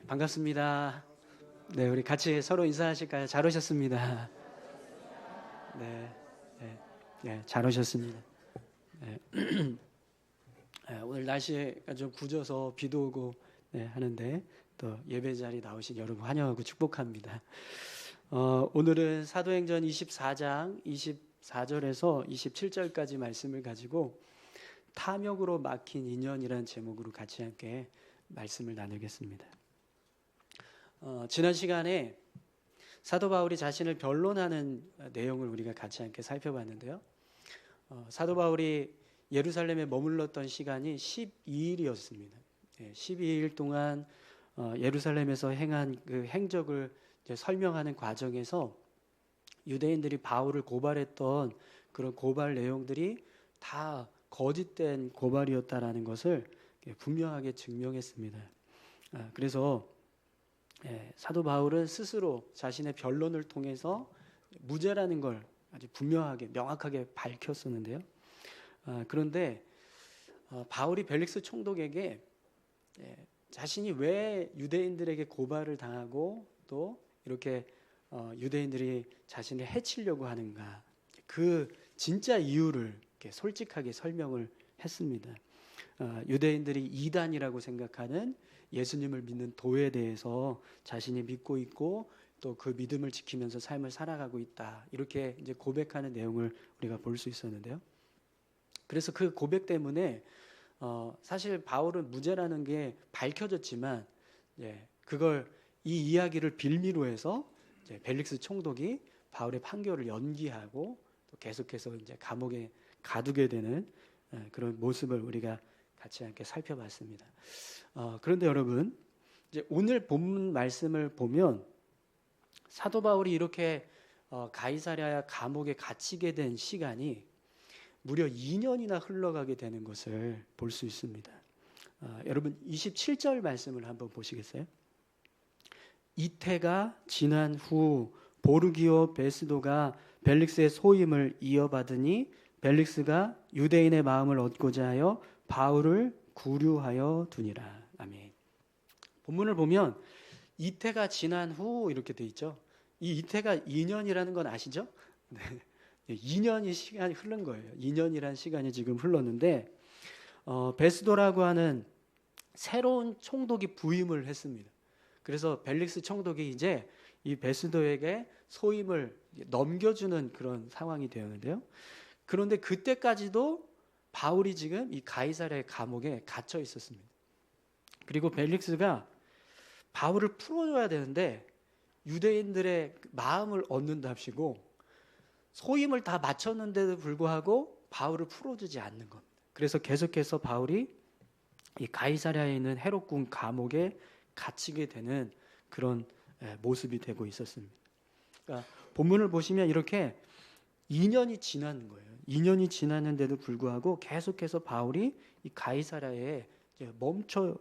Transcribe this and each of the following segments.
반갑습니다. 네, 우리 같이 서로 인사하실까요? 잘 오셨습니다. 네, 네, 네, 잘 오셨습니다. 네, 네, 오늘 날씨가 좀 굳어서 비도 오고 하는데 또 예배 자리 나오신 여러분 환영하고 축복합니다. 오늘은 사도행전 24장 24절에서 27절까지 말씀을 가지고 탐욕으로 막힌 인연이라는 제목으로 같이 함께 말씀을 나누겠습니다. 지난 시간에 사도 바울이 자신을 변론하는 내용을 우리가 같이 함께 살펴봤는데요. 사도 바울이 예루살렘에 머물렀던 시간이 12일이었습니다. 12일 동안 예루살렘에서 행한 그 행적을 설명하는 과정에서 유대인들이 바울을 고발했던 그런 고발 내용들이 다 거짓된 고발이었다라는 것을 분명하게 증명했습니다. 그래서 사도 바울은 스스로 자신의 변론을 통해서 무죄라는 걸 아주 분명하게 명확하게 밝혔었는데요. 그런데 바울이 벨릭스 총독에게 자신이 왜 유대인들에게 고발을 당하고 또 이렇게 유대인들이 자신을 해치려고 하는가, 그 진짜 이유를 이렇게 솔직하게 설명을 했습니다. 유대인들이 이단이라고 생각하는 예수님을 믿는 도에 대해서 자신이 믿고 있고 또 그 믿음을 지키면서 삶을 살아가고 있다, 이렇게 이제 고백하는 내용을 우리가 볼 수 있었는데요. 그래서 그 고백 때문에 사실 바울은 무죄라는 게 밝혀졌지만 그걸 이 이야기를 빌미로 해서 벨릭스 총독이 바울의 판결을 연기하고 또 계속해서 이제 감옥에 가두게 되는 그런 모습을 우리가 같이 함께 살펴봤습니다. 그런데 여러분, 이제 오늘 본문 말씀을 보면 사도 바울이 이렇게 가이사랴 감옥에 갇히게 된 시간이 무려 2년이나 흘러가게 되는 것을 볼 수 있습니다. 여러분 27절 말씀을 한번 보시겠어요? 이태가 지난 후 보르기오 베스도가 벨릭스의 소임을 이어받으니 벨릭스가 유대인의 마음을 얻고자 하여 바울을 구류하여 두니라. 아멘. 본문을 보면 이태가 지난 후 이렇게 돼 있죠. 이 이태가 2년이라는 건 아시죠? 네. 2년이 시간이 흐른 거예요. 2년이라는 시간이 지금 흘렀는데 베스도라고 하는 새로운 총독이 부임을 했습니다. 그래서 벨릭스 총독이 이제 이 베스도에게 소임을 넘겨주는 그런 상황이 되었는데요. 그런데 그때까지도 바울이 지금 이 가이사랴 감옥에 갇혀 있었습니다. 그리고 벨릭스가 바울을 풀어줘야 되는데 유대인들의 마음을 얻는답시고 소임을 다 마쳤는데도 불구하고 바울을 풀어주지 않는 겁니다. 그래서 계속해서 바울이 이 가이사랴에 있는 헤롯궁 감옥에 갇히게 되는 그런 모습이 되고 있었습니다. 그러니까 본문을 보시면 이렇게 2년이 지난 거예요. 2년이 지났는데도 불구하고 계속해서 바울이 이 가이사랴에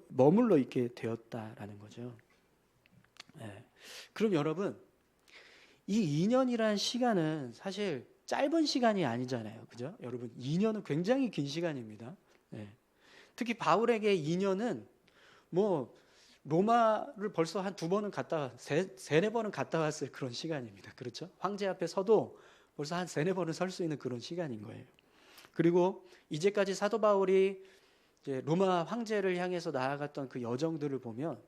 머물러 있게 되었다라는 거죠. 그럼 여러분, 이 2년이라는 시간은 사실 짧은 시간이 아니잖아요. 그죠? 여러분, 2년은 굉장히 긴 시간입니다. 특히 바울에게 2년은 뭐 로마를 벌써 한 2번은 갔다, 3-4번은 갔다 왔을 그런 시간입니다. 그렇죠? 황제 앞에 서도 벌써 한 3-4번은 설 수 있는 그런 시간인 거예요. 그리고 이제까지 사도 바울이 이제 로마 황제를 향해서 나아갔던 그 여정들을 보면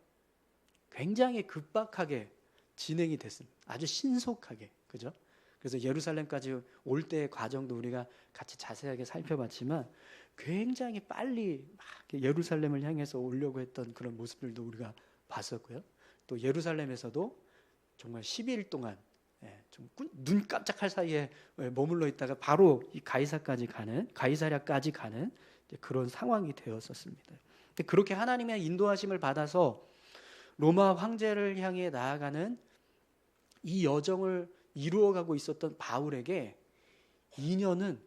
굉장히 급박하게 진행이 됐습니다. 아주 신속하게. 그죠? 그래서 예루살렘까지 올 때의 과정도 우리가 같이 자세하게 살펴봤지만 굉장히 빨리 막 예루살렘을 향해서 오려고 했던 그런 모습들도 우리가 봤었고요. 또 예루살렘에서도 정말 12일 동안 좀 눈 깜짝할 사이에 머물러 있다가 바로 이 가이사랴까지 가는 그런 상황이 되었었습니다. 그렇게 하나님의 인도하심을 받아서 로마 황제를 향해 나아가는 이 여정을 이루어가고 있었던 바울에게 2년은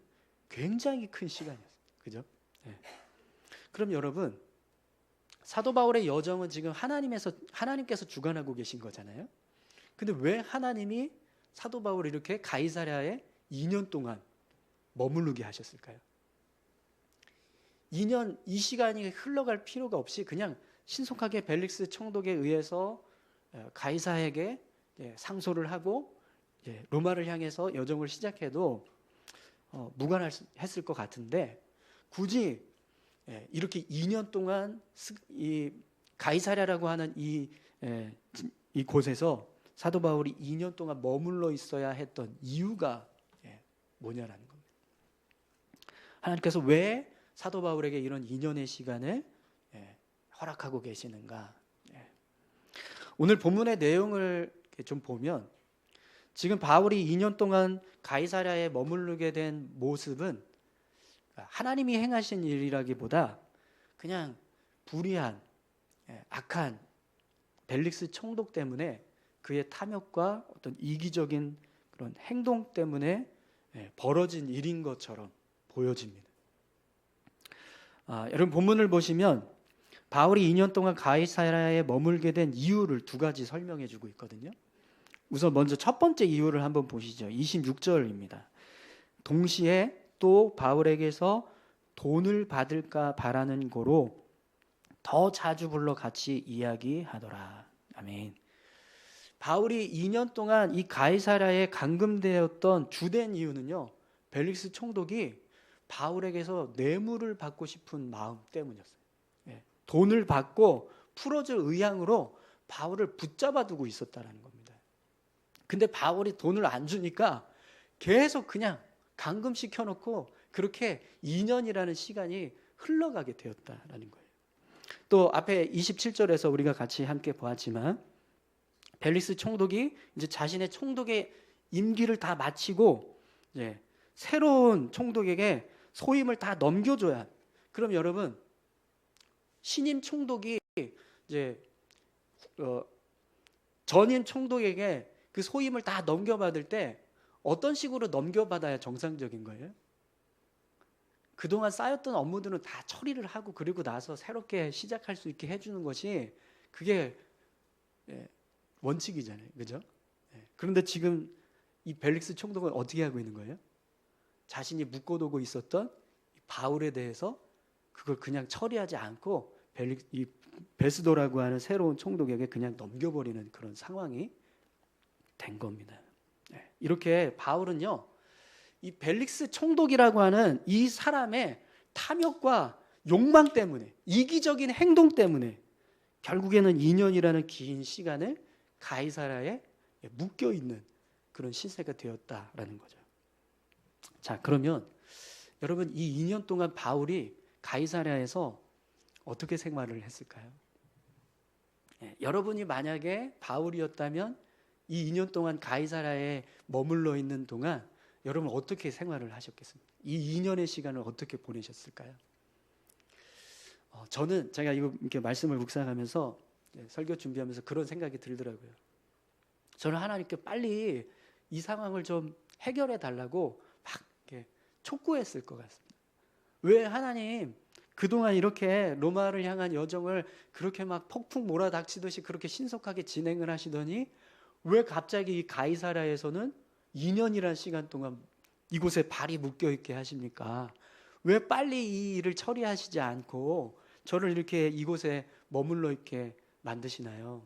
굉장히 큰 시간이었어요. 그죠? 그럼 여러분, 사도 바울의 여정은 지금 하나님께서 주관하고 계신 거잖아요. 근데 왜 하나님이 사도 바울을 이렇게 가이사랴에 2년 동안 머무르게 하셨을까요? 2년, 이 시간이 흘러갈 필요가 없이 그냥 신속하게 벨릭스 총독에 의해서 가이사에게 상소를 하고 로마를 향해서 여정을 시작해도 무관했을 것 같은데, 굳이 이렇게 2년 동안 이 가이사랴라고 하는 이 곳에서 사도 바울이 2년 동안 머물러 있어야 했던 이유가 뭐냐라는 겁니다. 하나님께서 왜 사도 바울에게 이런 2년의 시간을 허락하고 계시는가? 오늘 본문의 내용을 좀 보면, 지금 바울이 2년 동안 가이사랴에 머무르게 된 모습은 하나님이 행하신 일이라기보다 그냥 불의한 악한 벨릭스 총독 때문에, 그의 탐욕과 어떤 이기적인 그런 행동 때문에 벌어진 일인 것처럼 보여집니다. 여러분 본문을 보시면 바울이 2년 동안 가이사랴에 머물게 된 이유를 두 가지 설명해 주고 있거든요. 우선 먼저 첫 번째 이유를 한번 보시죠. 26절입니다. 동시에 또 바울에게서 돈을 받을까 바라는 고로 더 자주 불러 같이 이야기하더라. 아멘. 바울이 2년 동안 이 가이사랴에 감금되었던 주된 이유는요, 벨릭스 총독이 바울에게서 뇌물을 받고 싶은 마음 때문이었어요. 돈을 받고 풀어줄 의향으로 바울을 붙잡아 두고 있었다는 겁니다. 근데 바울이 돈을 안 주니까 계속 그냥 감금시켜 놓고 그렇게 2년이라는 시간이 흘러가게 되었다라는 거예요. 또 앞에 27절에서 우리가 같이 함께 보았지만, 벨릭스 총독이 이제 자신의 총독의 임기를 다 마치고 새로운 총독에게 소임을 다 넘겨줘야, 그럼 여러분 신임 총독이 이제 전임 총독에게 그 소임을 다 넘겨받을 때 어떤 식으로 넘겨받아야 정상적인 거예요? 그동안 쌓였던 업무들은 다 처리를 하고 그리고 나서 새롭게 시작할 수 있게 해주는 것이, 그게 원칙이잖아요. 그죠? 그런데 지금 이 벨릭스 총독은 어떻게 하고 있는 거예요? 자신이 묶어두고 있었던 바울에 대해서 그걸 그냥 처리하지 않고 이 베스도라고 하는 새로운 총독에게 그냥 넘겨버리는 그런 상황이 된 겁니다. 이렇게 바울은요, 이 벨릭스 총독이라고 하는 이 사람의 탐욕과 욕망 때문에, 이기적인 행동 때문에 결국에는 2년이라는 긴 시간을 가이사랴에 묶여 있는 그런 시세가 되었다라는 거죠. 자, 그러면 여러분 이 2년 동안 바울이 가이사랴에서 어떻게 생활을 했을까요? 여러분이 만약에 바울이었다면 이 2년 동안 가이사랴에 머물러 있는 동안 여러분 어떻게 생활을 하셨겠습니까? 이 2년의 시간을 어떻게 보내셨을까요? 저는 제가 이렇게 말씀을 묵상하면서 설교 준비하면서 그런 생각이 들더라고요. 저는 하나님께 빨리 이 상황을 좀 해결해 달라고 막 이렇게 촉구했을 것 같습니다. 왜 하나님 그동안 이렇게 로마를 향한 여정을 그렇게 막 폭풍 몰아닥치듯이 그렇게 신속하게 진행을 하시더니 왜 갑자기 이 가이사랴에서는 2년이라는 시간 동안 이곳에 발이 묶여 있게 하십니까? 왜 빨리 이 일을 처리하시지 않고 저를 이렇게 이곳에 머물러 있게 만드시나요?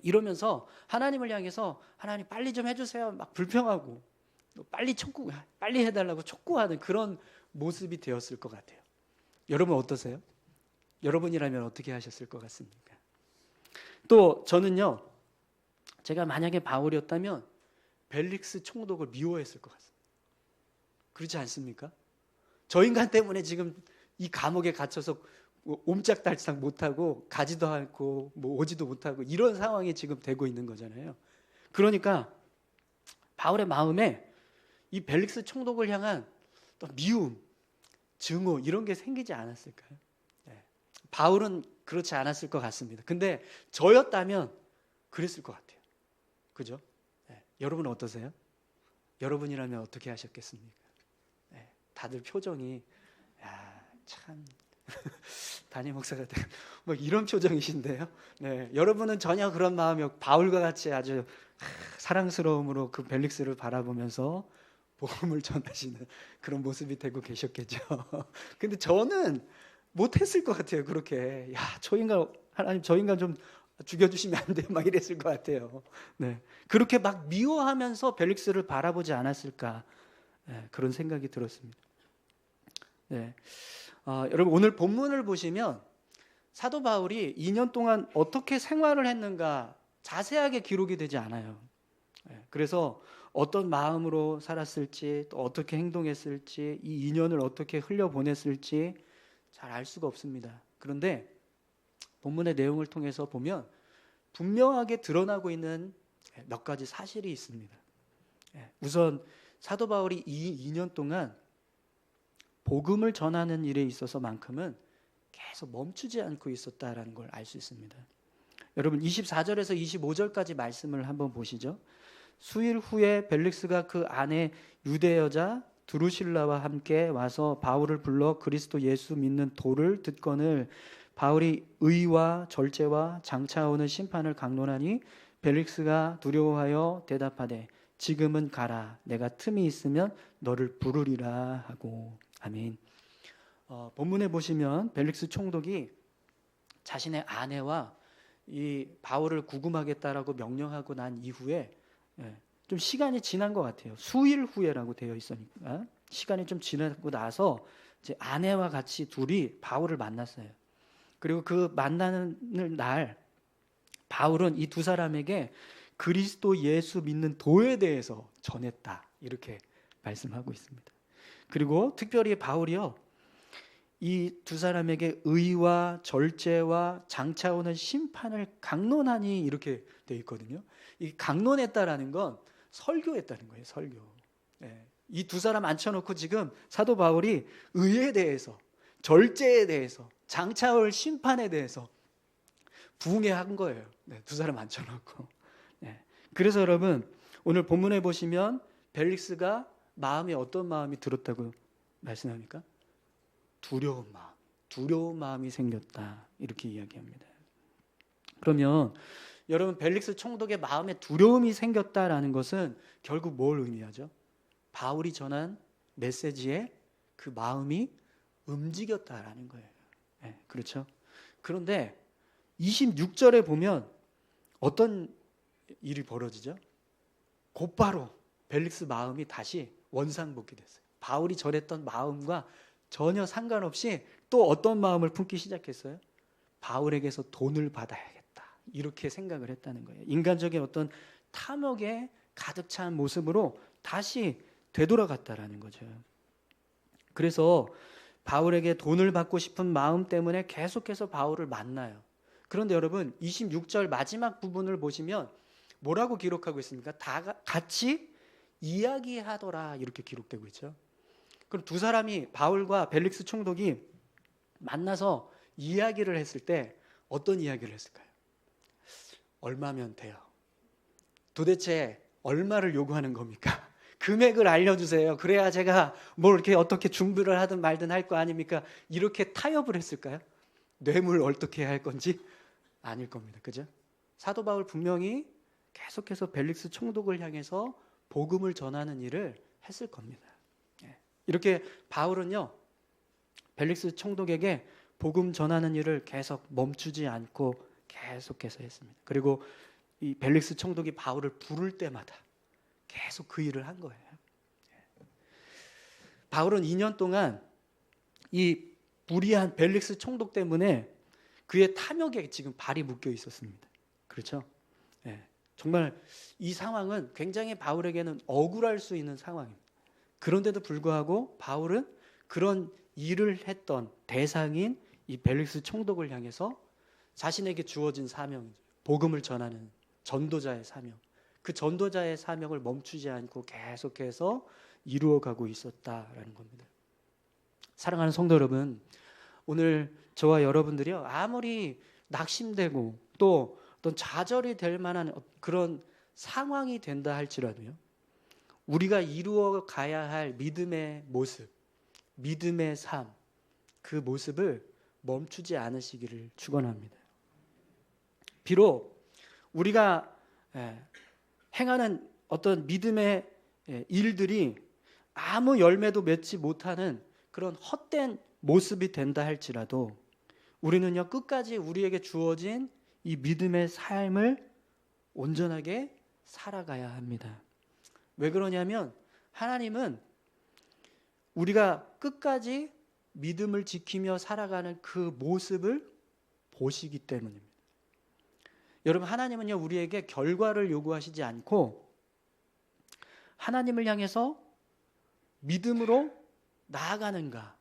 이러면서 하나님을 향해서 하나님 빨리 좀 해주세요 막 불평하고 빨리 해달라고 촉구하는 그런 모습이 되었을 것 같아요. 여러분 어떠세요? 여러분이라면 어떻게 하셨을 것 같습니까? 또 저는요, 제가 만약에 바울이었다면 벨릭스 총독을 미워했을 것 같습니다. 그렇지 않습니까? 저 인간 때문에 지금 이 감옥에 갇혀서 옴짝달싹 못하고 가지도 않고 오지도 못하고 이런 상황이 지금 되고 있는 거잖아요. 그러니까 바울의 마음에 이 벨릭스 총독을 향한 또 미움, 증오 이런 게 생기지 않았을까요? 바울은 그렇지 않았을 것 같습니다. 근데 저였다면 그랬을 것 같아요. 그죠? 여러분은 어떠세요? 여러분이라면 어떻게 하셨겠습니까? 다들 표정이 참 담임 목사가 뭐 이런 표정이신데요. 여러분은 전혀 그런 마음이 바울과 같이 아주 사랑스러움으로 그 벨릭스를 바라보면서 복음을 전하시는 그런 모습이 되고 계셨겠죠. 근데 저는 못했을 것 같아요. 그렇게 야, 저 인간 하나님 저 인간 좀 죽여주시면 안 돼요? 막 이랬을 것 같아요. 네, 그렇게 막 미워하면서 벨릭스를 바라보지 않았을까, 네, 그런 생각이 들었습니다. 네, 여러분 오늘 본문을 보시면 사도 바울이 2년 동안 어떻게 생활을 했는가 자세하게 기록이 되지 않아요. 네, 그래서 어떤 마음으로 살았을지 또 어떻게 행동했을지 이 2년을 어떻게 흘려보냈을지 잘 알 수가 없습니다. 그런데 본문의 내용을 통해서 보면 분명하게 드러나고 있는 몇 가지 사실이 있습니다. 우선 사도 바울이 이 2년 동안 복음을 전하는 일에 있어서만큼은 계속 멈추지 않고 있었다라는 걸 알 수 있습니다. 여러분 24절에서 25절까지 말씀을 한번 보시죠. 수일 후에 벨릭스가 그 아내 유대 여자 드루실라와 함께 와서 바울을 불러 그리스도 예수 믿는 도를 듣거늘 바울이 의와 절제와 장차오는 심판을 강론하니 벨릭스가 두려워하여 대답하되 지금은 가라 내가 틈이 있으면 너를 부르리라 하고. 아멘. 본문에 보시면 벨릭스 총독이 자신의 아내와 이 바울을 구금하겠다라고 명령하고 난 이후에 좀 시간이 지난 것 같아요. 수일 후에라고 되어 있으니까 시간이 좀 지나고 나서 이제 아내와 같이 둘이 바울을 만났어요. 그리고 그 만나는 날 바울은 이 두 사람에게 그리스도 예수 믿는 도에 대해서 전했다 이렇게 말씀하고 있습니다. 그리고 특별히 바울이요 이 두 사람에게 의와 절제와 장차오는 심판을 강론하니 이렇게 되어 있거든요. 이 강론했다라는 건 설교했다는 거예요. 설교. 이 두 사람 앉혀놓고 지금 사도 바울이 의에 대해서 절제에 대해서 장차올 심판에 대해서 부응해한 거예요. 두 사람 앉혀놓고. 그래서 여러분 오늘 본문에 보시면 벨릭스가 마음에 어떤 마음이 들었다고 말씀합니까? 두려운 마음이 생겼다 이렇게 이야기합니다. 그러면 여러분 벨릭스 총독의 마음에 두려움이 생겼다라는 것은 결국 뭘 의미하죠? 바울이 전한 메시지에 그 마음이 움직였다라는 거예요. 그렇죠? 그런데 26절에 보면 어떤 일이 벌어지죠? 곧바로 벨릭스 마음이 다시 원상복귀 됐어요. 바울이 전했던 마음과 전혀 상관없이 또 어떤 마음을 품기 시작했어요? 바울에게서 돈을 받아야겠다 이렇게 생각을 했다는 거예요. 인간적인 어떤 탐욕에 가득 찬 모습으로 다시 되돌아갔다라는 거죠. 그래서 바울에게 돈을 받고 싶은 마음 때문에 계속해서 바울을 만나요. 그런데 여러분 26절 마지막 부분을 보시면 뭐라고 기록하고 있습니까? 다 같이 이야기하더라 이렇게 기록되고 있죠. 그럼 두 사람이 바울과 벨릭스 총독이 만나서 이야기를 했을 때 어떤 이야기를 했을까요? 얼마면 돼요? 도대체 얼마를 요구하는 겁니까? 금액을 알려주세요. 그래야 제가 뭘 이렇게 어떻게 준비를 하든 말든 할 거 아닙니까? 이렇게 타협을 했을까요? 뇌물 어떻게 할 건지 아닐 겁니다. 그죠? 사도 바울 분명히 계속해서 벨릭스 총독을 향해서 복음을 전하는 일을 했을 겁니다. 이렇게 바울은요 벨릭스 총독에게 복음 전하는 일을 계속 멈추지 않고 계속해서 했습니다. 그리고 이 벨릭스 총독이 바울을 부를 때마다 계속 그 일을 한 거예요. 바울은 2년 동안 이 무리한 벨릭스 총독 때문에 그의 탐욕에 지금 발이 묶여 있었습니다. 그렇죠? 정말 이 상황은 굉장히 바울에게는 억울할 수 있는 상황입니다. 그런데도 불구하고 바울은 그런 일을 했던 대상인 이 벨릭스 총독을 향해서 자신에게 주어진 사명, 복음을 전하는 전도자의 사명, 그 전도자의 사명을 멈추지 않고 계속해서 이루어가고 있었다라는 겁니다. 사랑하는 성도 여러분, 오늘 저와 여러분들이요 아무리 낙심되고 또 어떤 좌절이 될 만한 그런 상황이 된다 할지라도요 우리가 이루어 가야 할 믿음의 모습, 믿음의 삶, 그 모습을 멈추지 않으시기를 축원합니다. 비록 우리가 행하는 어떤 믿음의 일들이 아무 열매도 맺지 못하는 그런 헛된 모습이 된다 할지라도 우리는요, 끝까지 우리에게 주어진 이 믿음의 삶을 온전하게 살아가야 합니다. 왜 그러냐면 하나님은 우리가 끝까지 믿음을 지키며 살아가는 그 모습을 보시기 때문입니다. 여러분, 하나님은요, 우리에게 결과를 요구하시지 않고 하나님을 향해서 믿음으로 나아가는가,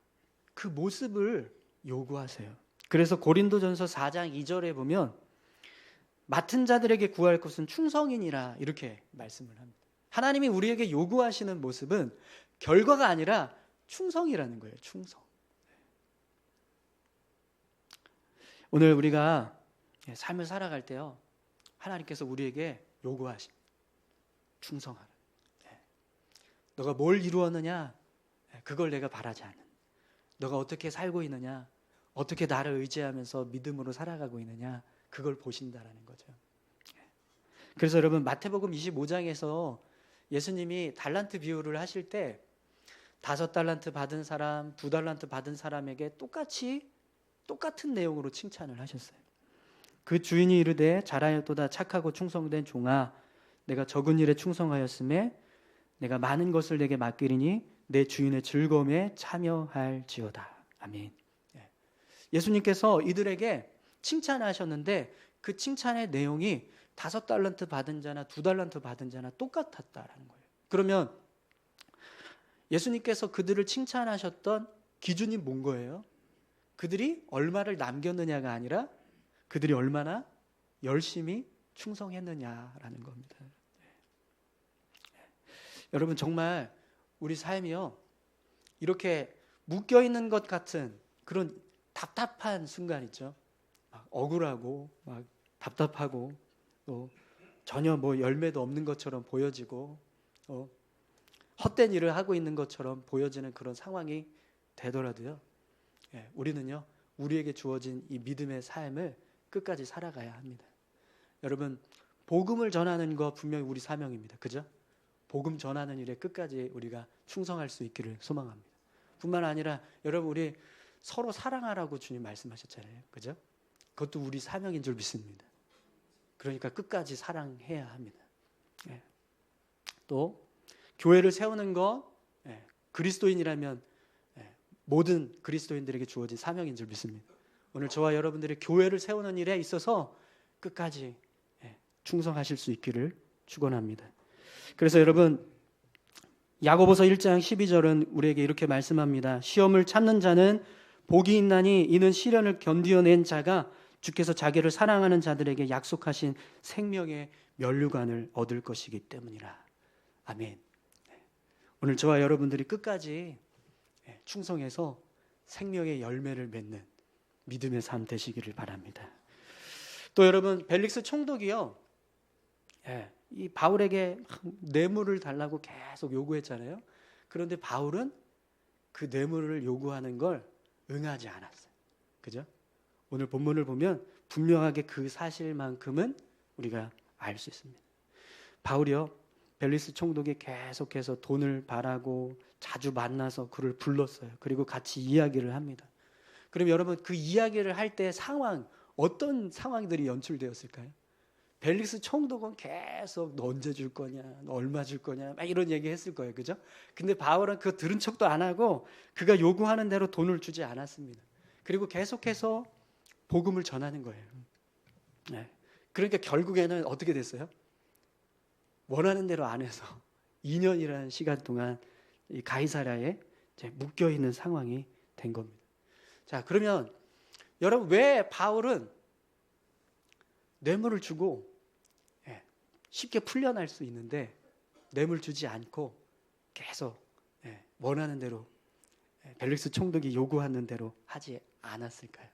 그 모습을 요구하세요. 그래서 고린도전서 4장 2절에 보면 맡은 자들에게 구할 것은 충성이니라 이렇게 말씀을 합니다. 하나님이 우리에게 요구하시는 모습은 결과가 아니라 충성이라는 거예요. 충성. 오늘 우리가 삶을 살아갈 때요, 하나님께서 우리에게 요구하신 충성하라. 너가 뭘 이루었느냐, 그걸 내가 바라지 않는. 너가 어떻게 살고 있느냐, 어떻게 나를 의지하면서 믿음으로 살아가고 있느냐, 그걸 보신다라는 거죠. 그래서 여러분, 마태복음 25장에서 예수님이 달란트 비유를 하실 때 5달란트 받은 사람, 2달란트 받은 사람에게 똑같은 내용으로 칭찬을 하셨어요. 그 주인이 이르되 잘하였도다 착하고 충성된 종아, 내가 적은 일에 충성하였음에 내가 많은 것을 내게 맡기리니 내 주인의 즐거움에 참여할지어다. 아멘. 예수님께서 이들에게 칭찬하셨는데 그 칭찬의 내용이 5달란트 받은 자나 2달란트 받은 자나 똑같았다라는 거예요. 그러면 예수님께서 그들을 칭찬하셨던 기준이 뭔 거예요? 그들이 얼마를 남겼느냐가 아니라 그들이 얼마나 열심히 충성했느냐라는 겁니다. 여러분, 정말 우리 삶이요, 이렇게 묶여있는 것 같은 그런 답답한 순간 있죠. 막 억울하고 막 답답하고 또 전혀 뭐 열매도 없는 것처럼 보여지고 헛된 일을 하고 있는 것처럼 보여지는 그런 상황이 되더라도요, 우리는요, 우리에게 주어진 이 믿음의 삶을 끝까지 살아가야 합니다. 여러분, 복음을 전하는 거 분명히 우리 사명입니다. 그죠? 복음 전하는 일에 끝까지 우리가 충성할 수 있기를 소망합니다. 뿐만 아니라 여러분, 우리 서로 사랑하라고 주님 말씀하셨잖아요. 그죠? 그것도 우리 사명인 줄 믿습니다. 그러니까 끝까지 사랑해야 합니다. 또 교회를 세우는 거, 그리스도인이라면 모든 그리스도인들에게 주어진 사명인 줄 믿습니다. 오늘 저와 여러분들이 교회를 세우는 일에 있어서 끝까지 충성하실 수 있기를 축원합니다. 그래서 여러분, 야고보서 1장 12절은 우리에게 이렇게 말씀합니다. 시험을 참는 자는 복이 있나니 이는 시련을 견디어낸 자가 주께서 자기를 사랑하는 자들에게 약속하신 생명의 면류관을 얻을 것이기 때문이라. 아멘. 오늘 저와 여러분들이 끝까지 충성해서 생명의 열매를 맺는 믿음의 삶 되시기를 바랍니다. 또 여러분, 벨릭스 총독이요, 이 바울에게 뇌물을 달라고 계속 요구했잖아요. 그런데 바울은 그 뇌물을 요구하는 걸 응하지 않았어요. 그죠? 오늘 본문을 보면 분명하게 그 사실만큼은 우리가 알 수 있습니다. 바울이요, 벨릭스 총독이 계속해서 돈을 바라고 자주 만나서 그를 불렀어요. 그리고 같이 이야기를 합니다. 그럼 여러분, 그 이야기를 할 때 어떤 상황들이 연출되었을까요? 벨릭스 총독은 계속 너 언제 줄 거냐, 너 얼마 줄 거냐, 막 이런 얘기 했을 거예요. 그죠? 근데 바울은 그거 들은 척도 안 하고 그가 요구하는 대로 돈을 주지 않았습니다. 그리고 계속해서 복음을 전하는 거예요. 그러니까 결국에는 어떻게 됐어요? 원하는 대로 안 해서 2년이라는 시간 동안 이 가이사랴에 묶여 있는 상황이 된 겁니다. 자, 그러면 여러분, 왜 바울은 뇌물을 주고 쉽게 풀려날 수 있는데 뇌물 주지 않고 계속 원하는 대로 벨릭스 총독이 요구하는 대로 하지 않았을까요?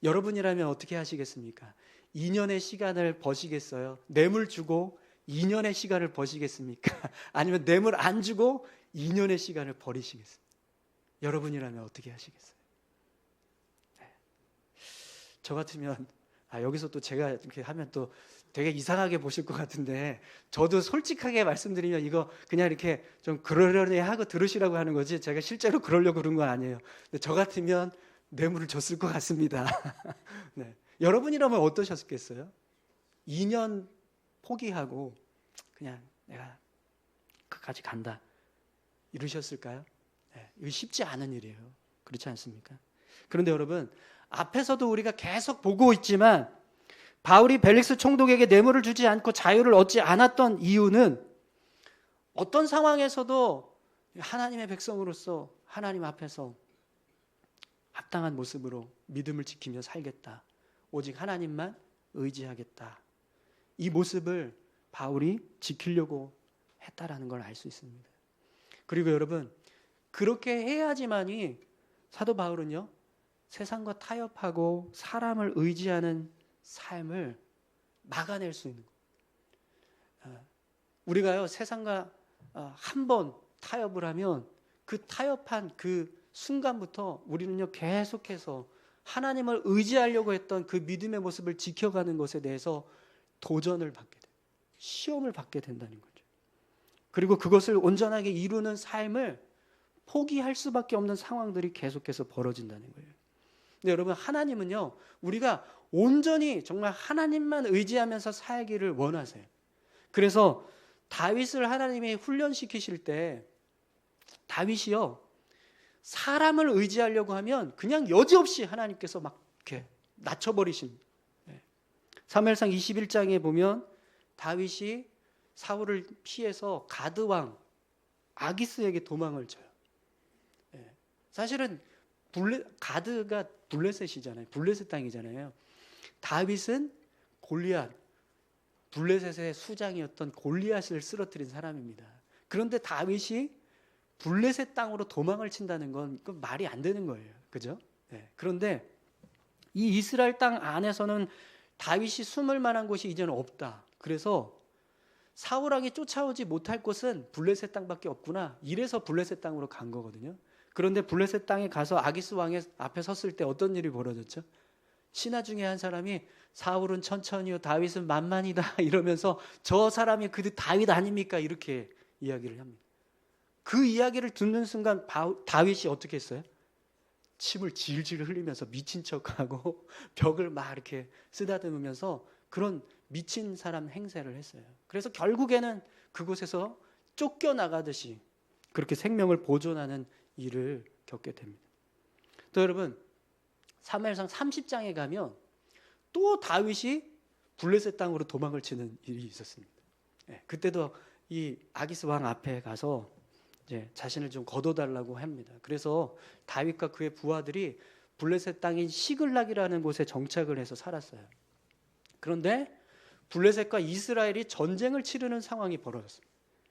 여러분이라면 어떻게 하시겠습니까? 2년의 시간을 버시겠어요? 뇌물 주고 2년의 시간을 버시겠습니까? 아니면 뇌물 안 주고 2년의 시간을 버리시겠습니까? 여러분이라면 어떻게 하시겠어요? 저 같으면 여기서 또 제가 이렇게 하면 또 되게 이상하게 보실 것 같은데, 저도 솔직하게 말씀드리면 이거 그냥 이렇게 좀 그러려니 하고 들으시라고 하는 거지, 제가 실제로 그러려고 그런 건 아니에요. 근데 저 같으면 뇌물을 줬을 것 같습니다. 네. 여러분이라면 어떠셨겠어요? 2년 포기하고 그냥 내가 끝까지 간다, 이러셨을까요? 네. 이거 쉽지 않은 일이에요. 그렇지 않습니까? 그런데 여러분, 앞에서도 우리가 계속 보고 있지만 바울이 벨릭스 총독에게 뇌물을 주지 않고 자유를 얻지 않았던 이유는, 어떤 상황에서도 하나님의 백성으로서 하나님 앞에서 합당한 모습으로 믿음을 지키며 살겠다, 오직 하나님만 의지하겠다, 이 모습을 바울이 지키려고 했다라는 걸 알 수 있습니다. 그리고 여러분, 그렇게 해야지만이 사도 바울은요, 세상과 타협하고 사람을 의지하는 삶을 막아낼 수 있는 거예요. 우리가요, 세상과 한 번 타협을 하면 그 타협한 그 순간부터 우리는요, 계속해서 하나님을 의지하려고 했던 그 믿음의 모습을 지켜가는 것에 대해서 도전을 받게 돼요. 시험을 받게 된다는 거죠. 그리고 그것을 온전하게 이루는 삶을 포기할 수밖에 없는 상황들이 계속해서 벌어진다는 거예요. 근데 여러분, 하나님은요, 우리가 온전히 정말 하나님만 의지하면서 살기를 원하세요. 그래서 다윗을 하나님이 훈련시키실 때, 다윗이요, 사람을 의지하려고 하면 그냥 여지없이 하나님께서 막 이렇게 낮춰버리십니다. 사무엘상 21장에 보면 다윗이 사울을 피해서 가드왕 아기스에게 도망을 쳐요. 사실은 가드가 블레셋이잖아요. 블레셋 땅이잖아요. 다윗은 골리앗, 블레셋의 수장이었던 골리앗을 쓰러뜨린 사람입니다. 그런데 다윗이 블레셋 땅으로 도망을 친다는 건 말이 안 되는 거예요. 그죠? 그런데 이 이스라엘 땅 안에서는 다윗이 숨을 만한 곳이 이제는 없다. 그래서 사울왕이 쫓아오지 못할 곳은 블레셋 땅밖에 없구나, 이래서 블레셋 땅으로 간 거거든요. 그런데 블레셋 땅에 가서 아기스 왕의 앞에 섰을 때 어떤 일이 벌어졌죠? 신하 중에 한 사람이 사울은 천천히요, 다윗은 만만이다, 이러면서 저 사람이 그 다윗 아닙니까? 이렇게 이야기를 합니다. 그 이야기를 듣는 순간 다윗이 어떻게 했어요? 침을 질질 흘리면서 미친 척하고 벽을 막 이렇게 쓰다듬으면서 그런 미친 사람 행세를 했어요. 그래서 결국에는 그곳에서 쫓겨나가듯이 그렇게 생명을 보존하는 일을 겪게 됩니다. 또 여러분, 사무엘상 30장에 가면 또 다윗이 블레셋 땅으로 도망을 치는 일이 있었습니다. 그때도 이 아기스 왕 앞에 가서 이제 자신을 좀 거둬달라고 합니다. 그래서 다윗과 그의 부하들이 블레셋 땅인 시글락이라는 곳에 정착을 해서 살았어요. 그런데 블레셋과 이스라엘이 전쟁을 치르는 상황이 벌어졌어요.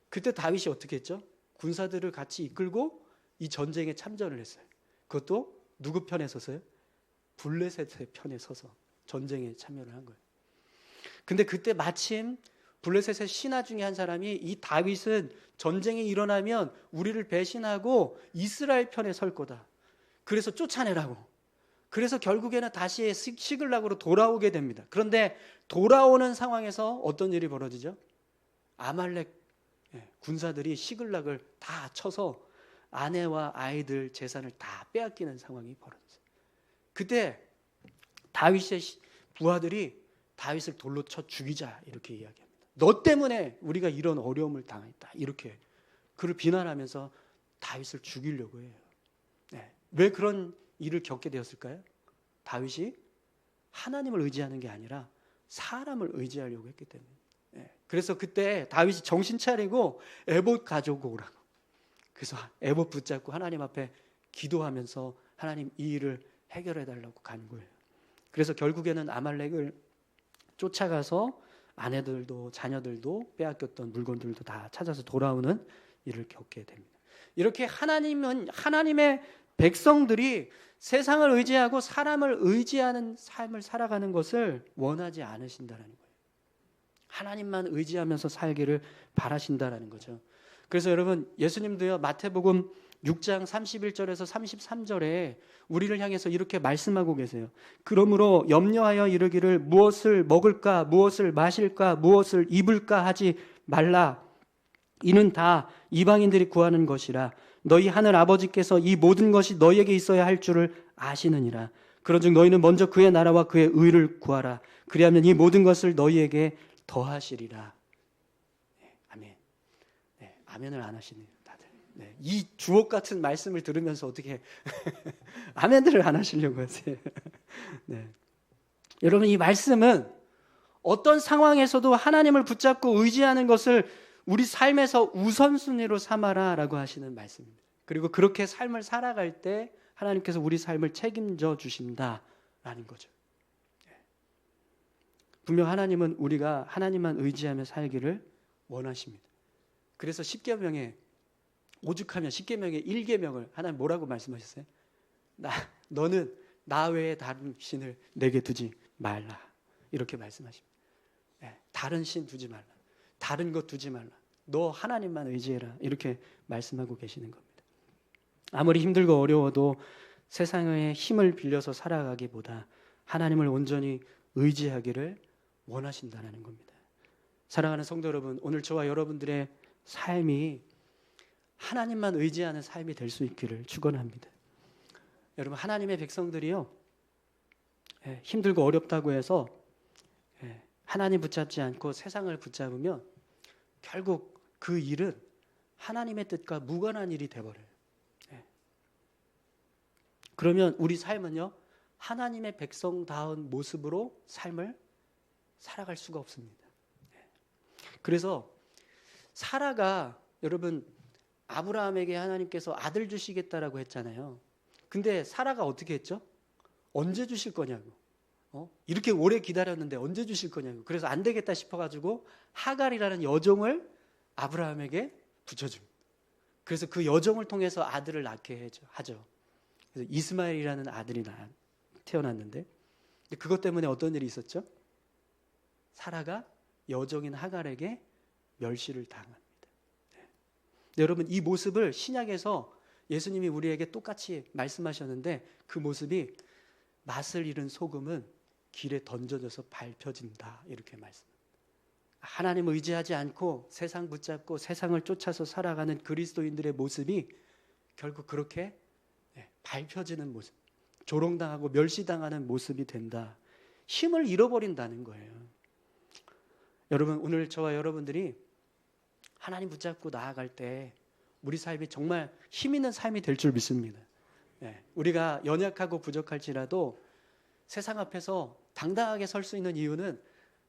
그때 다윗이 어떻게 했죠? 군사들을 같이 이끌고 이 전쟁에 참전을 했어요. 그것도 누구 편에 서서요? 블레셋의 편에 서서 전쟁에 참여를 한 거예요. 근데 그때 마침 블레셋의 신하 중에 한 사람이, 이 다윗은 전쟁이 일어나면 우리를 배신하고 이스라엘 편에 설 거다, 그래서 쫓아내라고. 그래서 결국에는 다시 시글락으로 돌아오게 됩니다. 그런데 돌아오는 상황에서 어떤 일이 벌어지죠? 아말렉 군사들이 시글락을 다 쳐서 아내와 아이들 재산을 다 빼앗기는 상황이 벌어졌어요. 그때 다윗의 부하들이 다윗을 돌로 쳐 죽이자, 이렇게 이야기합니다. 너 때문에 우리가 이런 어려움을 당했다, 이렇게 그를 비난하면서 다윗을 죽이려고 해요. 왜 그런 일을 겪게 되었을까요? 다윗이 하나님을 의지하는 게 아니라 사람을 의지하려고 했기 때문에. 그래서 그때 다윗이 정신 차리고 에봇 가지고 오라고. 그래서 에봇 붙잡고 하나님 앞에 기도하면서 하나님 이 일을 해결해 달라고 간 거예요. 그래서 결국에는 아말렉을 쫓아가서 아내들도 자녀들도 빼앗겼던 물건들도 다 찾아서 돌아오는 일을 겪게 됩니다. 이렇게 하나님은, 하나님의 백성들이 세상을 의지하고 사람을 의지하는 삶을 살아가는 것을 원하지 않으신다는 거예요. 하나님만 의지하면서 살기를 바라신다라는 거죠. 그래서 여러분, 예수님도요, 마태복음 6장 31절에서 33절에 우리를 향해서 이렇게 말씀하고 계세요. 그러므로 염려하여 이르기를 무엇을 먹을까, 무엇을 마실까, 무엇을 입을까 하지 말라. 이는 다 이방인들이 구하는 것이라. 너희 하늘 아버지께서 이 모든 것이 너희에게 있어야 할 줄을 아시느니라. 그런즉 너희는 먼저 그의 나라와 그의 의를 구하라. 그리하면 이 모든 것을 너희에게 더하시리라. 네, 아멘. 네, 아멘을 안 하시네요, 다들. 네, 이 주옥 같은 말씀을 들으면서 어떻게 아멘들을 안 하시려고 하세요? 네. 여러분, 이 말씀은 어떤 상황에서도 하나님을 붙잡고 의지하는 것을 우리 삶에서 우선순위로 삼아라라고 하시는 말씀입니다. 그리고 그렇게 삶을 살아갈 때 하나님께서 우리 삶을 책임져 주신다라는 거죠. 분명 하나님은 우리가 하나님만 의지하며 살기를 원하십니다. 그래서 십계명에 오죽하면 십계명의 1계명을 하나님 뭐라고 말씀하셨어요? 너는 나 외에 다른 신을 내게 두지 말라. 이렇게 말씀하십니다. 다른 신 두지 말라. 다른 것 두지 말라. 너 하나님만 의지해라. 이렇게 말씀하고 계시는 겁니다. 아무리 힘들고 어려워도 세상의 힘을 빌려서 살아가기보다 하나님을 온전히 의지하기를 원하신다는 겁니다. 사랑하는 성도 여러분, 오늘 저와 여러분들의 삶이 하나님만 의지하는 삶이 될 수 있기를 축원합니다. 여러분, 하나님의 백성들이요, 힘들고 어렵다고 해서 하나님 붙잡지 않고 세상을 붙잡으면 결국 그 일은 하나님의 뜻과 무관한 일이 돼버려요. 그러면 우리 삶은요, 하나님의 백성다운 모습으로 삶을 살아갈 수가 없습니다. 그래서 사라가, 여러분, 아브라함에게 하나님께서 아들 주시겠다라고 했잖아요. 근데 사라가 어떻게 했죠? 언제 주실 거냐고. 이렇게 오래 기다렸는데 언제 주실 거냐고. 그래서 안 되겠다 싶어가지고 하갈이라는 여종을 아브라함에게 붙여줍니다. 그래서 그 여종을 통해서 아들을 낳게 하죠. 그래서 이스마엘이라는 아들이 태어났는데, 그것 때문에 어떤 일이 있었죠? 사라가 여종인 하갈에게 멸시를 당합니다. 여러분, 이 모습을 신약에서 예수님이 우리에게 똑같이 말씀하셨는데, 그 모습이 맛을 잃은 소금은 길에 던져져서 밟혀진다, 이렇게 말씀합니다. 하나님 의지하지 않고 세상 붙잡고 세상을 쫓아서 살아가는 그리스도인들의 모습이 결국 그렇게 밟혀지는 모습, 조롱당하고 멸시당하는 모습이 된다. 힘을 잃어버린다는 거예요. 여러분, 오늘 저와 여러분들이 하나님 붙잡고 나아갈 때 우리 삶이 정말 힘 있는 삶이 될 줄 믿습니다. 우리가 연약하고 부족할지라도 세상 앞에서 당당하게 설 수 있는 이유는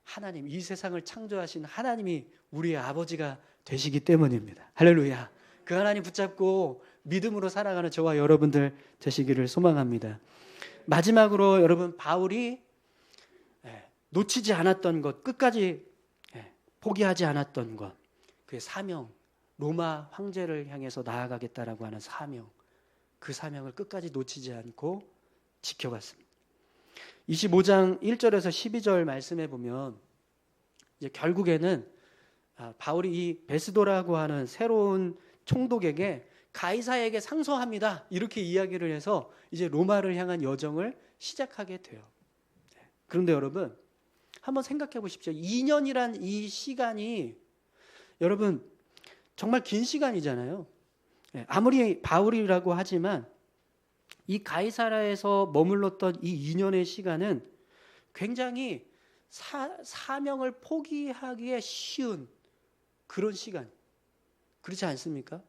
하나님, 이 세상을 창조하신 하나님이 우리의 아버지가 되시기 때문입니다. 할렐루야. 그 하나님 붙잡고 믿음으로 살아가는 저와 여러분들 되시기를 소망합니다. 마지막으로 여러분, 바울이 놓치지 않았던 것, 끝까지 포기하지 않았던 것, 그의 사명, 로마 황제를 향해서 나아가겠다라고 하는 사명, 그 사명을 끝까지 놓치지 않고 지켜갔습니다. 25장 1절에서 12절 말씀해 보면 이제 결국에는 바울이 이 베스도라고 하는 새로운 총독에게 가이사에게 상소합니다, 이렇게 이야기를 해서 이제 로마를 향한 여정을 시작하게 돼요. 그런데 여러분, 한번 생각해 보십시오. 2년이란 이 시간이 여러분 정말 긴 시간이잖아요. 아무리 바울이라고 하지만 이 가이사라에서 머물렀던 이 2년의 시간은 굉장히 사명을 포기하기에 쉬운 그런 시간, 그렇지 않습니까?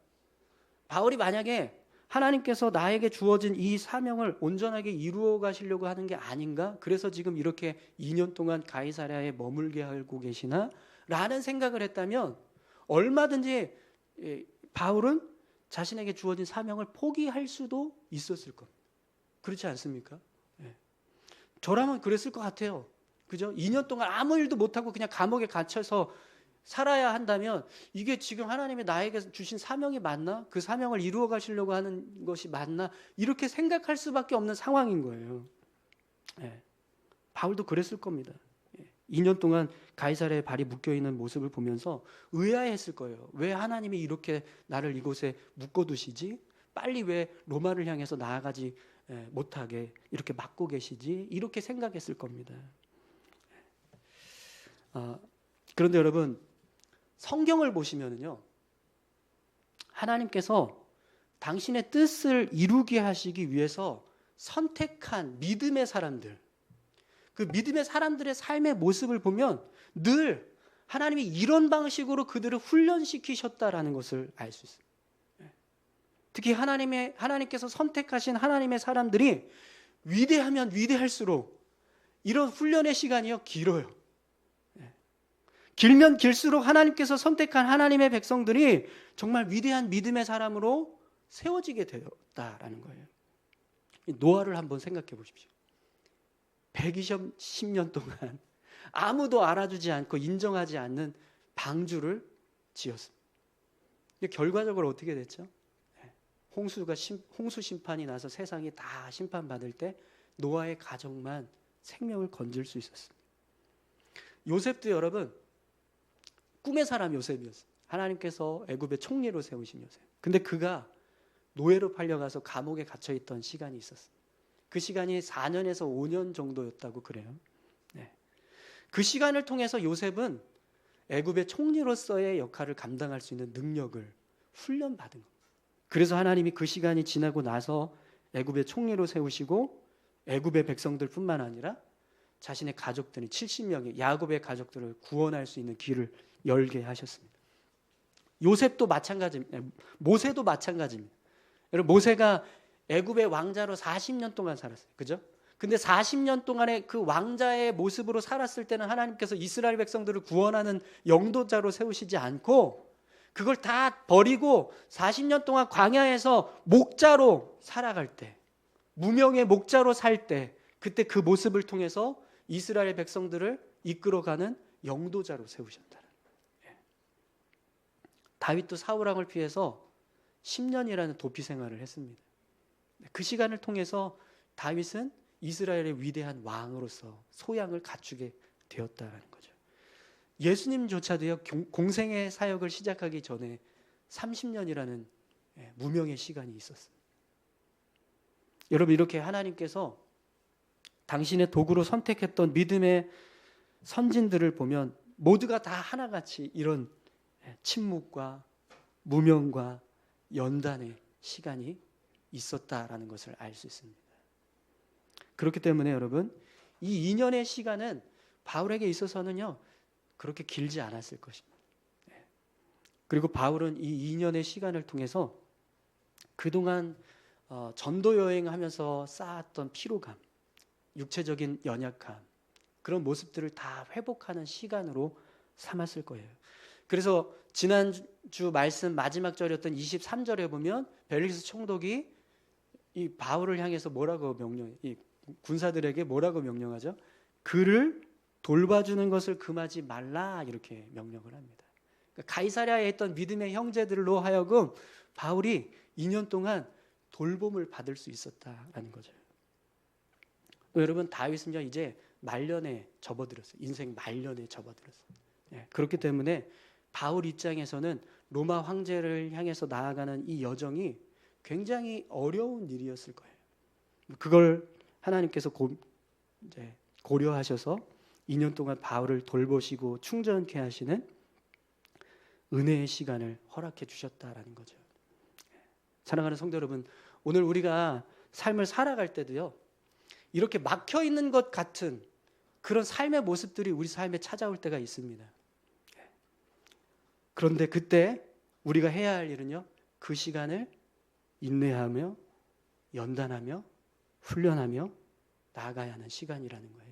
바울이 만약에 하나님께서 나에게 주어진 이 사명을 온전하게 이루어 가시려고 하는 게 아닌가? 그래서 지금 이렇게 2년 동안 가이사랴에 머물게 하고 계시나? 라는 생각을 했다면 얼마든지 바울은 자신에게 주어진 사명을 포기할 수도 있었을 겁니다. 그렇지 않습니까? 저라면 그랬을 것 같아요. 그죠? 2년 동안 아무 일도 못하고 그냥 감옥에 갇혀서 살아야 한다면 이게 지금 하나님이 나에게 주신 사명이 맞나? 그 사명을 이루어 가시려고 하는 것이 맞나? 이렇게 생각할 수밖에 없는 상황인 거예요. 바울도 그랬을 겁니다. 2년 동안 가이사랴에 발이 묶여있는 모습을 보면서 의아해했을 거예요. 왜 하나님이 이렇게 나를 이곳에 묶어두시지? 빨리 왜 로마를 향해서 나아가지 못하게 이렇게 막고 계시지? 이렇게 생각했을 겁니다. 그런데 여러분, 성경을 보시면은요, 하나님께서 당신의 뜻을 이루게 하시기 위해서 선택한 믿음의 사람들, 그 믿음의 사람들의 삶의 모습을 보면 늘 하나님이 이런 방식으로 그들을 훈련시키셨다라는 것을 알 수 있어요. 특히 하나님께서 선택하신 하나님의 사람들이 위대하면 위대할수록 이런 훈련의 시간이요, 길어요. 길면 길수록 하나님께서 선택한 하나님의 백성들이 정말 위대한 믿음의 사람으로 세워지게 되었다라는 거예요. 노아를 한번 생각해 보십시오. 120년 동안 아무도 알아주지 않고 인정하지 않는 방주를 지었습니다. 결과적으로 어떻게 됐죠? 홍수 심판이 나서 세상이 다 심판받을 때 노아의 가족만 생명을 건질 수 있었습니다. 요셉도 여러분, 꿈의 사람 요셉이었어요. 하나님께서 애굽의 총리로 세우신 요셉. 근데 그가 노예로 팔려가서 감옥에 갇혀있던 시간이 있었어요. 그 시간이 4년에서 5년 정도였다고 그래요. 그 시간을 통해서 요셉은 애굽의 총리로서의 역할을 감당할 수 있는 능력을 훈련받은 겁니다. 그래서 하나님이 그 시간이 지나고 나서 애굽의 총리로 세우시고 애굽의 백성들뿐만 아니라 자신의 가족들이 70명의 야곱의 가족들을 구원할 수 있는 길을 열게 하셨습니다. 요셉도 마찬가지입니다. 모세도 마찬가지입니다. 여러분, 모세가 애굽의 왕자로 40년 동안 살았어요. 그죠? 근데 40년 동안의 그 왕자의 모습으로 살았을 때는 하나님께서 이스라엘 백성들을 구원하는 영도자로 세우시지 않고 그걸 다 버리고 40년 동안 광야에서 목자로 살아갈 때, 무명의 목자로 살 때, 그때 그 모습을 통해서 이스라엘 백성들을 이끌어가는 영도자로 세우셨다. 다윗도 사울왕을 피해서 10년이라는 도피 생활을 했습니다. 그 시간을 통해서 다윗은 이스라엘의 위대한 왕으로서 소양을 갖추게 되었다는 거죠. 예수님조차도요, 공생의 사역을 시작하기 전에 30년이라는 무명의 시간이 있었어요. 여러분, 이렇게 하나님께서 당신의 도구로 선택했던 믿음의 선진들을 보면 모두가 다 하나같이 이런 침묵과 무명과 연단의 시간이 있었다라는 것을 알 수 있습니다. 그렇기 때문에 여러분, 이 2년의 시간은 바울에게 있어서는요, 그렇게 길지 않았을 것입니다. 그리고 바울은 이 2년의 시간을 통해서 그동안 전도 여행하면서 쌓았던 피로감, 육체적인 연약함, 그런 모습들을 다 회복하는 시간으로 삼았을 거예요. 그래서 지난주 말씀 마지막 절이었던 23절에 보면 벨릭스 총독이 이 바울을 향해서 뭐라고 이 군사들에게 뭐라고 명령하죠? 그를 돌봐주는 것을 금하지 말라, 이렇게 명령을 합니다. 그러니까 가이사랴에 있던 믿음의 형제들로 하여금 바울이 2년 동안 돌봄을 받을 수 있었다라는 거죠. 여러분, 다윗은요 이제 말년에 접어들었어요. 인생 말년에 접어들었어요. 그렇기 때문에 바울 입장에서는 로마 황제를 향해서 나아가는 이 여정이 굉장히 어려운 일이었을 거예요. 그걸 하나님께서 이제 고려하셔서 2년 동안 바울을 돌보시고 충전케 하시는 은혜의 시간을 허락해 주셨다라는 거죠. 사랑하는 성도 여러분, 오늘 우리가 삶을 살아갈 때도요, 이렇게 막혀 있는 것 같은 그런 삶의 모습들이 우리 삶에 찾아올 때가 있습니다. 그런데 그때 우리가 해야 할 일은요, 그 시간을 인내하며 연단하며 훈련하며 나아가야 하는 시간이라는 거예요.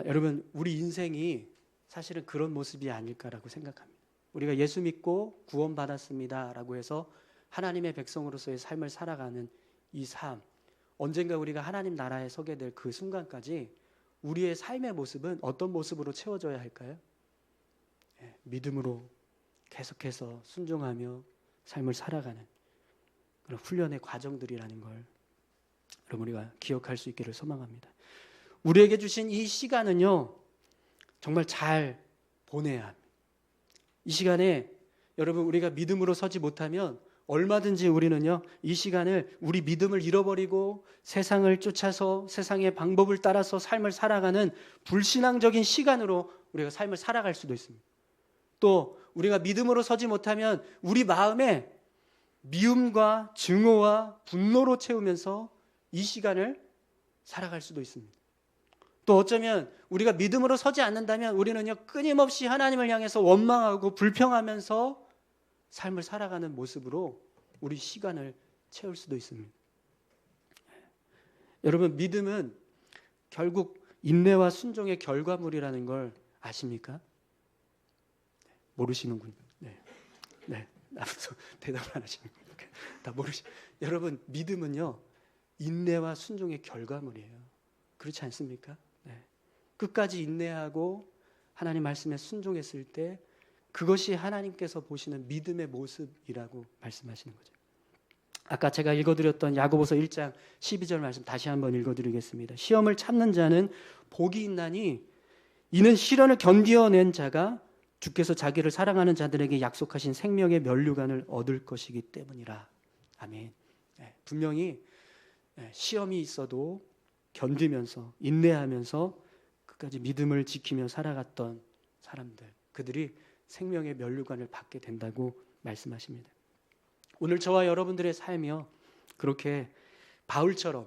여러분, 우리 인생이 사실은 그런 모습이 아닐까라고 생각합니다. 우리가 예수 믿고 구원받았습니다라고 해서 하나님의 백성으로서의 삶을 살아가는 이 삶, 언젠가 우리가 하나님 나라에 서게 될 그 순간까지 우리의 삶의 모습은 어떤 모습으로 채워져야 할까요? 믿음으로 계속해서 순종하며 삶을 살아가는 그런 훈련의 과정들이라는 걸 여러분, 우리가 기억할 수 있기를 소망합니다. 우리에게 주신 이 시간은요, 정말 잘 보내야 합니다. 이 시간에 여러분, 우리가 믿음으로 서지 못하면 얼마든지 우리는요, 이 시간을 우리 믿음을 잃어버리고 세상을 쫓아서 세상의 방법을 따라서 삶을 살아가는 불신앙적인 시간으로 우리가 삶을 살아갈 수도 있습니다. 또 우리가 믿음으로 서지 못하면 우리 마음에 미움과 증오와 분노로 채우면서 이 시간을 살아갈 수도 있습니다. 또 어쩌면 우리가 믿음으로 서지 않는다면 우리는요, 끊임없이 하나님을 향해서 원망하고 불평하면서 삶을 살아가는 모습으로 우리 시간을 채울 수도 있습니다. 여러분, 믿음은 결국 인내와 순종의 결과물이라는 걸 아십니까? 모르시는군요. 네. 아무도 대답을 안 하시는 거니까 다 여러분, 믿음은요, 인내와 순종의 결과물이에요. 그렇지 않습니까? 네. 끝까지 인내하고 하나님 말씀에 순종했을 때 그것이 하나님께서 보시는 믿음의 모습이라고 말씀하시는 거죠. 아까 제가 읽어드렸던 야고보서 1장 12절 말씀 다시 한번 읽어드리겠습니다. 시험을 참는 자는 복이 있나니 이는 시련을 견디어낸 자가 주께서 자기를 사랑하는 자들에게 약속하신 생명의 면류관을 얻을 것이기 때문이라. 아멘. 분명히 시험이 있어도 견디면서 인내하면서 끝까지 믿음을 지키며 살아갔던 사람들, 그들이 생명의 면류관을 받게 된다고 말씀하십니다. 오늘 저와 여러분들의 삶이요, 그렇게 바울처럼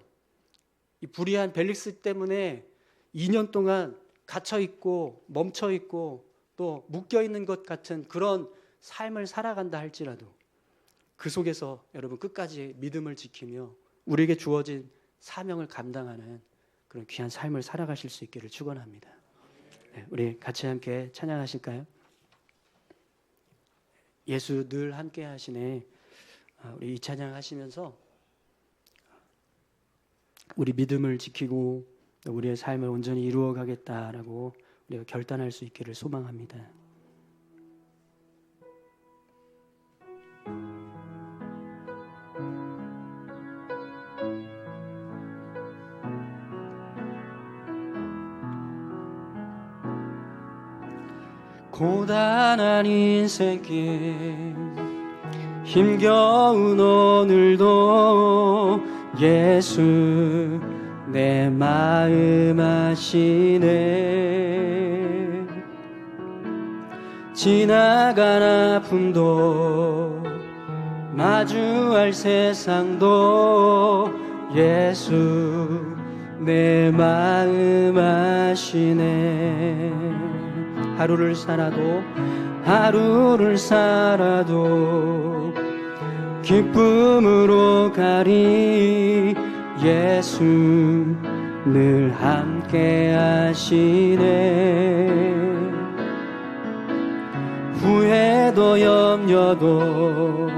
이 불의한 벨릭스 때문에 2년 동안 갇혀있고 멈춰있고 또 묶여있는 것 같은 그런 삶을 살아간다 할지라도 그 속에서 여러분 끝까지 믿음을 지키며 우리에게 주어진 사명을 감당하는 그런 귀한 삶을 살아가실 수 있기를 축원합니다. 우리 같이 함께 찬양하실까요? 예수 늘 함께 하시네. 우리 이 찬양 하시면서 우리 믿음을 지키고 우리의 삶을 온전히 이루어 가겠다라고 우리가 결단할 수 있기를 소망합니다. 고단한 인생길 힘겨운 오늘도 예수 내 마음 아시네. 지나간 아픔도 마주할 세상도 예수 내 마음 아시네. 하루를 살아도 기쁨으로 가리. 예수 늘 함께 하시네. 후회도 염려도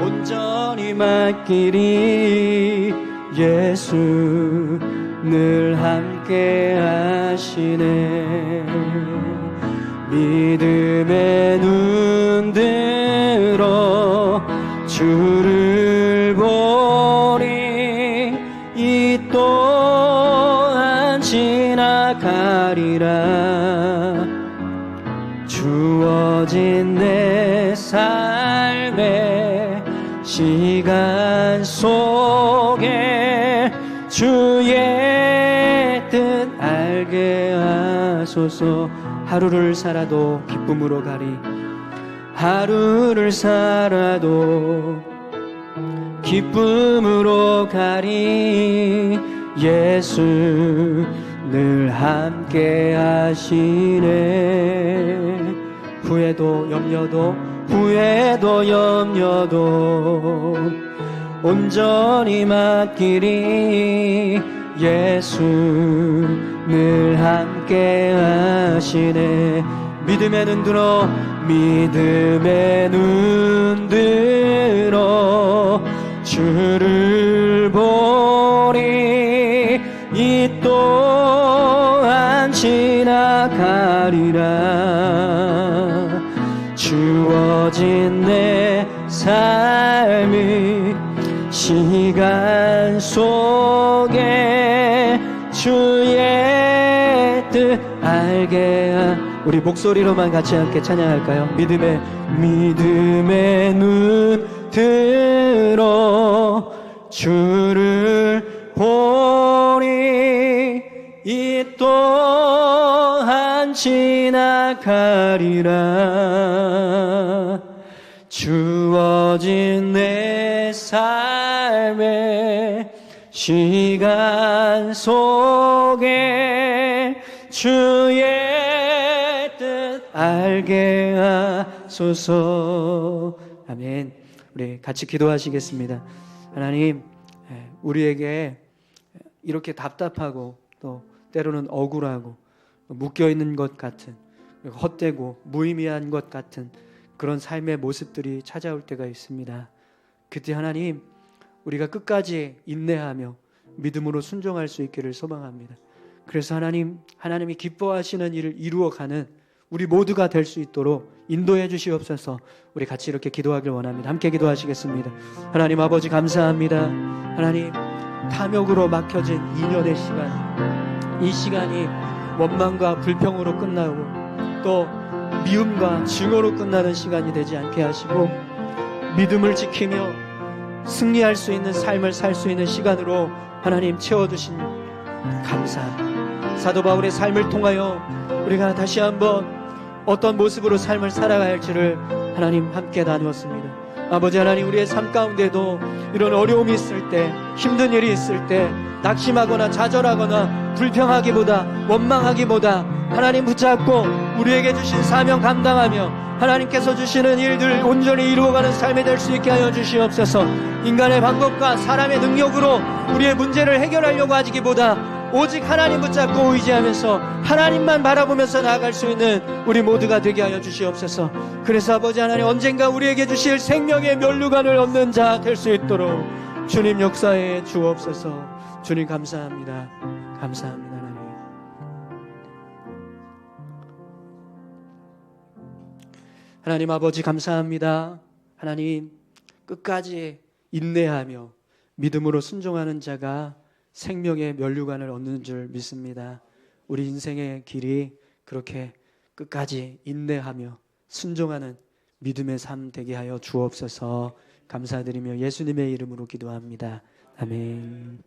온전히 맡기리. 예수 늘 함께 하시네. 믿음의 눈 들어 주를 보리. 이 또한 지나가리라. 주어진 내 삶의 시간 속에 주의 뜻 알게 하소서. 하루를 살아도 기쁨으로 가리. 하루를 살아도 기쁨으로 가리. 예수 늘 함께 하시네. 후회도 염려도 온전히 맡기리. 예수 늘 함께 하시네. 믿음의 눈 들어 주를 보리. 이 또한 지나가리라. 주어진 내 삶의 시간 속에 주의 뜻 뜻 알게 우리 목소리로만 같이 함께 찬양할까요? 믿음의 눈 들어 주를 보니 이 또한 지나가리라. 주어진 내 삶의 시간 속에 주의 뜻 알게 하소서. 아멘. 우리 같이 기도하시겠습니다. 하나님, 우리에게 이렇게 답답하고 또 때로는 억울하고 묶여있는 것 같은, 헛되고 무의미한 것 같은 그런 삶의 모습들이 찾아올 때가 있습니다. 그때 하나님, 우리가 끝까지 인내하며 믿음으로 순종할 수 있기를 소망합니다. 그래서 하나님이 기뻐하시는 일을 이루어가는 우리 모두가 될 수 있도록 인도해 주시옵소서. 우리 같이 이렇게 기도하길 원합니다. 함께 기도하시겠습니다. 하나님 아버지 감사합니다. 하나님, 탐욕으로 막혀진 2년의 시간, 이 시간이 원망과 불평으로 끝나고 또 미움과 증오로 끝나는 시간이 되지 않게 하시고 믿음을 지키며 승리할 수 있는 삶을 살 수 있는 시간으로 하나님 채워주신 감사합니다. 사도 바울의 삶을 통하여 우리가 다시 한번 어떤 모습으로 삶을 살아가야 할지를 하나님 함께 나누었습니다. 아버지 하나님, 우리의 삶 가운데도 이런 어려움이 있을 때, 힘든 일이 있을 때 낙심하거나 좌절하거나 불평하기보다 원망하기보다 하나님 붙잡고 우리에게 주신 사명 감당하며 하나님께서 주시는 일들 온전히 이루어가는 삶이 될 수 있게 하여 주시옵소서. 인간의 방법과 사람의 능력으로 우리의 문제를 해결하려고 하기보다 오직 하나님 붙잡고 의지하면서 하나님만 바라보면서 나아갈 수 있는 우리 모두가 되게 하여 주시옵소서. 그래서 아버지 하나님, 언젠가 우리에게 주실 생명의 면류관을 얻는 자 될 수 있도록 주님 역사에 주옵소서. 주님 감사합니다. 감사합니다. 하나님, 하나님 아버지 감사합니다. 하나님, 끝까지 인내하며 믿음으로 순종하는 자가 생명의 면류관을 얻는 줄 믿습니다. 우리 인생의 길이 그렇게 끝까지 인내하며 순종하는 믿음의 삶 되게 하여 주옵소서. 감사드리며 예수님의 이름으로 기도합니다. 아멘.